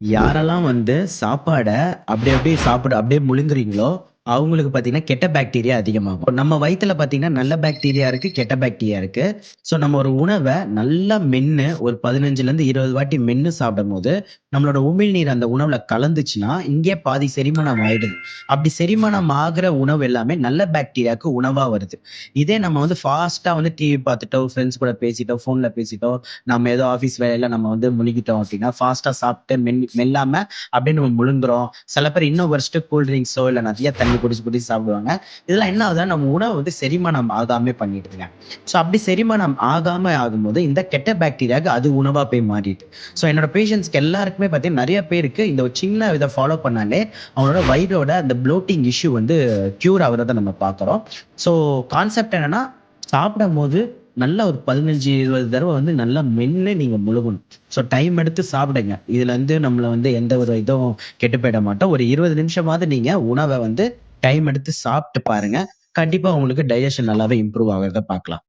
யாரெல்லாம் வந்து சாப்பாட அப்படியே அப்படியே முழுங்குறீங்களோ, அவங்களுக்கு பார்த்தீங்கன்னா, கெட்ட பாக்டீரியா அதிகமாகும். இப்ப நம்ம வயித்துல பார்த்தீங்கன்னா, நல்ல பாக்டீரியா இருக்கு, கெட்ட பாக்டீரியா இருக்கு. ஸோ நம்ம ஒரு உணவ நல்லா மென்னு ஒரு 15லருந்து 20 வாட்டி மென்னு சாப்பிடும்போது, நம்மளோட உமிழ்நீர் அந்த உணவுல கலந்துச்சுன்னா, இங்கேயே பாதி செரிமானம் ஆயிடுது. அப்படி செரிமானம் ஆகுற உணவு எல்லாமே நல்ல பாக்டீரியாவுக்கு உணவா வருது. இதே நம்ம வந்து ஃபாஸ்ட்டா வந்து டிவி பார்த்துட்டோ, ஃப்ரெண்ட்ஸ் கூட பேசிட்டோ, ஃபோன்ல பேசிட்டோ, நம்ம ஏதோ ஆஃபீஸ் வேலையில நம்ம வந்து முழுகிட்டோம் அப்படின்னா, ஃபாஸ்ட்டா சாப்பிட்டு மெல்லாம அப்படியே நம்ம முழுங்குறோம். சில பேர் இன்னும் வொர்ஸ்ட்டு கூல் ட்ரிங்க்ஸோ இல்ல நெறைய தண்ணி குடிச்சு சாப்பிடுவாங்க. இதெல்லாம் என்ன ஆகுதுன்னா, நம்ம உணவ வந்து செரிமானம் ஆகாமயே பண்ணிடுதுங்க. ஸோ அப்படி செரிமானம் ஆகாம ஆகும்போது, இந்த கெட்ட பாக்டீரியாக்கு அது உணவா போய் மாறிடுது. ஸோ என்னோட பேஷண்ட்ஸ்க்கு எல்லாருக்குமே பார்த்தீங்கன்னா, நெறைய பேருக்கு இந்த ஒரு சின்ன இத ஃபாலோ பண்ணாலே, அவங்களோட வயிறோட அந்த ப்ளோட்டிங் இஷ்யூ வந்து க்யூர் ஆகுறத நம்ம பார்க்குறோம். ஸோ கான்செப்ட் என்னன்னா, சாப்பிடும்போது நல்லா ஒரு 15, 20 தடவ வந்து நல்லா மென்னு நீங்க முழுங்கணும். ஸோ டைம் எடுத்து சாப்பிடுங்க. இதுல வந்து நம்மள வந்து எந்த ஒரு இதுவும் கெட்டு போயிட மாட்டோம். ஒரு 20 நிமிஷமாவது நீங்க உணவ வந்து டைம் எடுத்து சாப்பிட்டு பாருங்க. கண்டிப்பா உங்களுக்கு டைஜெஷன் நல்லாவே இம்ப்ரூவ் ஆகுறத பார்க்கலாம்.